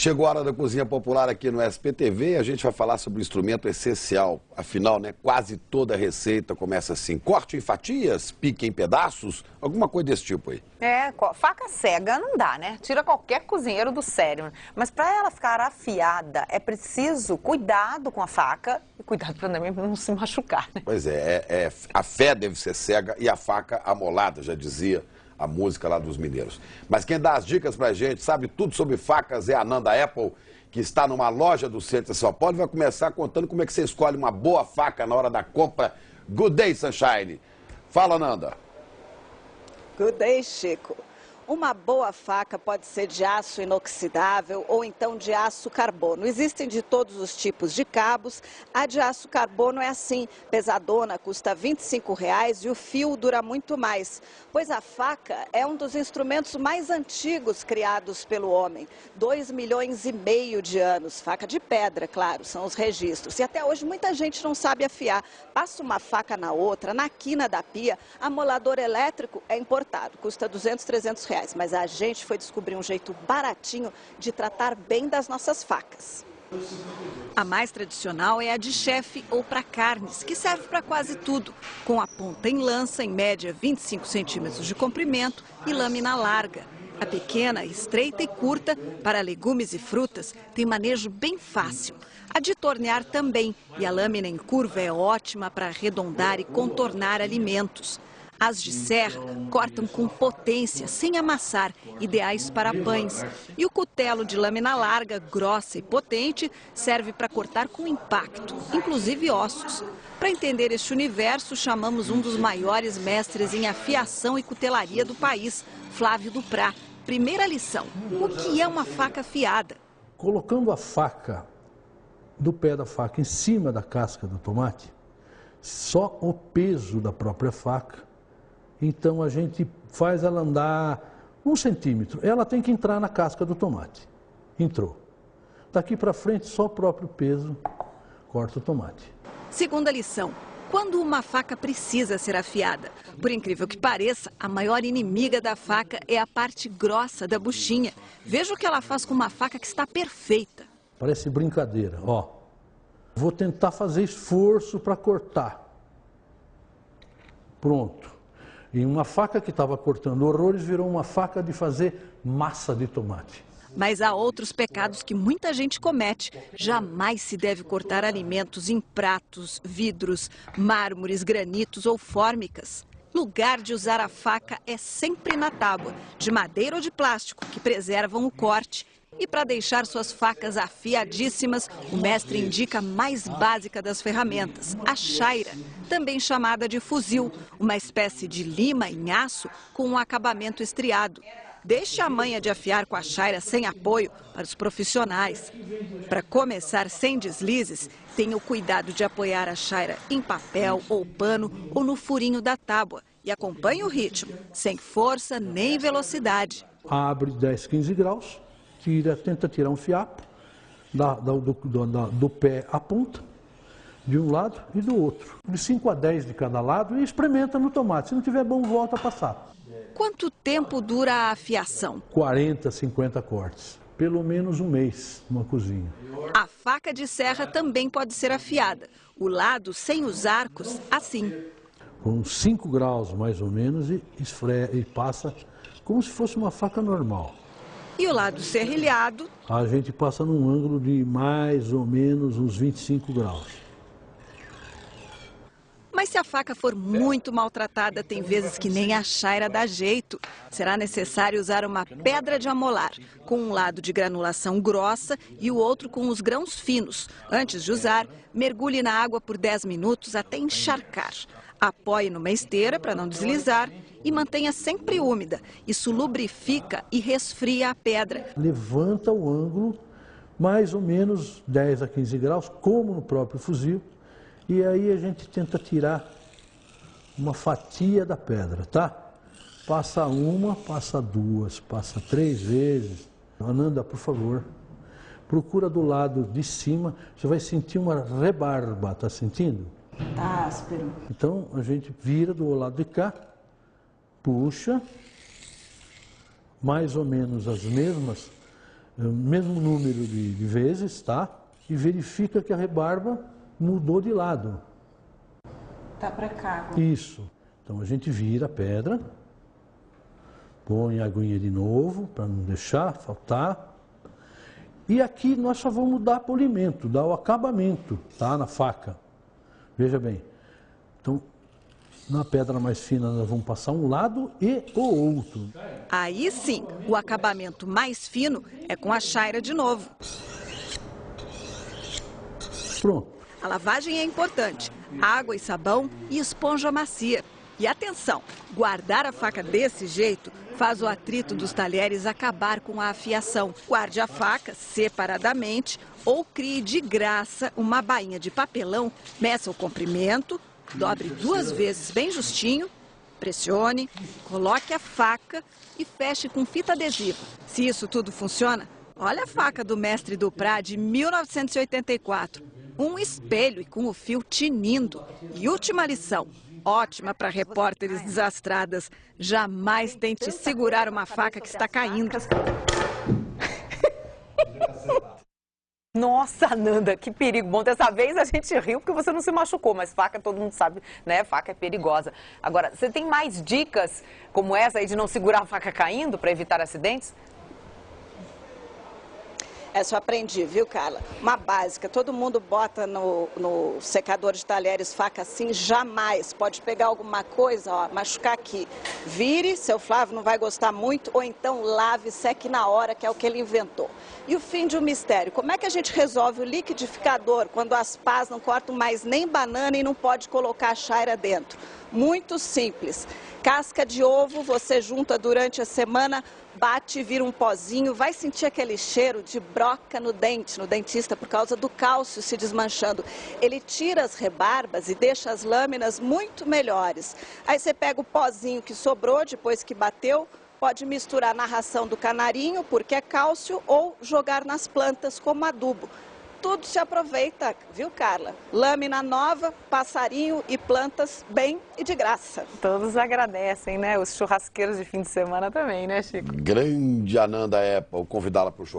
Chegou a hora da cozinha popular aqui no SPTV e a gente vai falar sobre um instrumento essencial. Afinal, né, quase toda receita começa assim, corte em fatias, pique em pedaços, alguma coisa desse tipo aí. Faca cega não dá, né? Tira qualquer cozinheiro do sério. Mas para ela ficar afiada, é preciso cuidado com a faca e cuidado para também não se machucar, né? Pois é, a fé deve ser cega e a faca amolada, já dizia a música lá dos mineiros. Mas quem dá as dicas pra gente, sabe tudo sobre facas, é a Nanda Apple, que está numa loja do centro de São Paulo e vai começar contando como é que você escolhe uma boa faca na hora da compra. Good day, Sunshine. Fala, Nanda. Good day, Chico. Uma boa faca pode ser de aço inoxidável ou então de aço carbono. Existem de todos os tipos de cabos. A de aço carbono é assim, pesadona, custa R$ 25,00 e o fio dura muito mais. Pois a faca é um dos instrumentos mais antigos criados pelo homem. 2,5 milhões de anos. Faca de pedra, claro, são os registros. E até hoje muita gente não sabe afiar. Passa uma faca na outra, na quina da pia. Amolador elétrico é importado, custa R$ 200, R$ 300. Mas a gente foi descobrir um jeito baratinho de tratar bem das nossas facas. A mais tradicional é a de chefe ou para carnes, que serve para quase tudo, com a ponta em lança, em média 25 centímetros de comprimento e lâmina larga. A pequena, estreita e curta, para legumes e frutas, tem manejo bem fácil. A de tornear também, e a lâmina em curva é ótima para arredondar e contornar alimentos. As de serra cortam com potência, sem amassar, ideais para pães. E o cutelo de lâmina larga, grossa e potente, serve para cortar com impacto, inclusive ossos. Para entender este universo, chamamos um dos maiores mestres em afiação e cutelaria do país, Flávio Duprá. Primeira lição, o que é uma faca afiada? Colocando a faca, do pé da faca em cima da casca do tomate, só o peso da própria faca, então a gente faz ela andar 1 centímetro. Ela tem que entrar na casca do tomate. Entrou. Daqui para frente, só o próprio peso corta o tomate. Segunda lição. Quando uma faca precisa ser afiada? Por incrível que pareça, a maior inimiga da faca é a parte grossa da buchinha. Veja o que ela faz com uma faca que está perfeita. Parece brincadeira, ó. Vou tentar fazer esforço para cortar. Pronto. E uma faca que estava cortando horrores virou uma faca de fazer massa de tomate. Mas há outros pecados que muita gente comete. Jamais se deve cortar alimentos em pratos, vidros, mármores, granitos ou fórmicas. Lugar de usar a faca é sempre na tábua, de madeira ou de plástico, que preservam o corte. E para deixar suas facas afiadíssimas, o mestre indica a mais básica das ferramentas, a chaira, também chamada de fuzil, uma espécie de lima em aço com um acabamento estriado. Deixe a manha de afiar com a chaira sem apoio para os profissionais. Para começar sem deslizes, tenha o cuidado de apoiar a chaira em papel ou pano ou no furinho da tábua e acompanhe o ritmo, sem força nem velocidade. Abre 10, 15 graus. Tenta tirar um fiapo do pé à ponta, de um lado e do outro. De 5 a 10 de cada lado e experimenta no tomate. Se não tiver bom, volta a passar. Quanto tempo dura a afiação? 40, 50 cortes. Pelo menos 1 mês numa cozinha. A faca de serra também pode ser afiada. O lado sem os arcos, assim. Com 5 graus mais ou menos e passa como se fosse uma faca normal. E o lado serrilhado? A gente passa num ângulo de mais ou menos uns 25 graus. Mas se a faca for muito maltratada, tem vezes que nem a chaira dá jeito. Será necessário usar uma pedra de amolar, com um lado de granulação grossa e o outro com os grãos finos. Antes de usar, mergulhe na água por 10 minutos até encharcar. Apoie numa esteira para não deslizar e mantenha sempre úmida. Isso lubrifica e resfria a pedra. Levanta o ângulo, mais ou menos 10 a 15 graus, como no próprio fuzil. E aí a gente tenta tirar uma fatia da pedra, tá? Passa 1, passa 2, passa 3 vezes. Ananda, por favor, procura do lado de cima, você vai sentir uma rebarba, tá sentindo? Tá áspero. Então a gente vira do lado de cá, puxa, mais ou menos as mesmas o mesmo número de vezes, tá? E verifica que a rebarba mudou de lado. Tá para cá. Isso. Então a gente vira a pedra, põe a aguinha de novo, para não deixar faltar. E aqui nós só vamos dar polimento, dar o acabamento, tá? Na faca. Veja bem. Então, na pedra mais fina nós vamos passar um lado e o outro. Aí sim, o acabamento mais fino é com a chaira de novo. Pronto. A lavagem é importante. Água e sabão e esponja macia. E atenção, guardar a faca desse jeito faz o atrito dos talheres acabar com a afiação. Guarde a faca separadamente ou crie de graça uma bainha de papelão, meça o comprimento, dobre 2 vezes bem justinho, pressione, coloque a faca e feche com fita adesiva. Se isso tudo funciona, olha a faca do mestre Duprá de 1984. Um espelho e com o fio tinindo. E última lição, ótima para repórteres desastradas. Jamais tente segurar uma faca que está caindo. Nossa, Nanda, que perigo. Bom, dessa vez a gente riu porque você não se machucou, mas faca todo mundo sabe, né? Faca é perigosa. Agora, você tem mais dicas como essa aí de não segurar a faca caindo para evitar acidentes? Essa eu aprendi, viu, Carla? Uma básica, todo mundo bota no secador de talheres faca assim, jamais. Pode pegar alguma coisa, ó, machucar aqui. Vire, seu Flávio não vai gostar muito, ou então lave, seque na hora, que é o que ele inventou. E o fim de um mistério, como é que a gente resolve o liquidificador quando as pás não cortam mais nem banana e não pode colocar a chaira dentro? Muito simples. Casca de ovo, você junta durante a semana, bate e vira um pozinho, vai sentir aquele cheiro de broca no dente, no dentista, por causa do cálcio se desmanchando. Ele tira as rebarbas e deixa as lâminas muito melhores. Aí você pega o pozinho que sobrou depois que bateu, pode misturar na ração do canarinho, porque é cálcio, ou jogar nas plantas como adubo. Tudo se aproveita, viu, Carla? Lâmina nova, passarinho e plantas bem e de graça. Todos agradecem, né? Os churrasqueiros de fim de semana também, né, Chico? Grande Ananda Apple, convidá-la para o churrasco.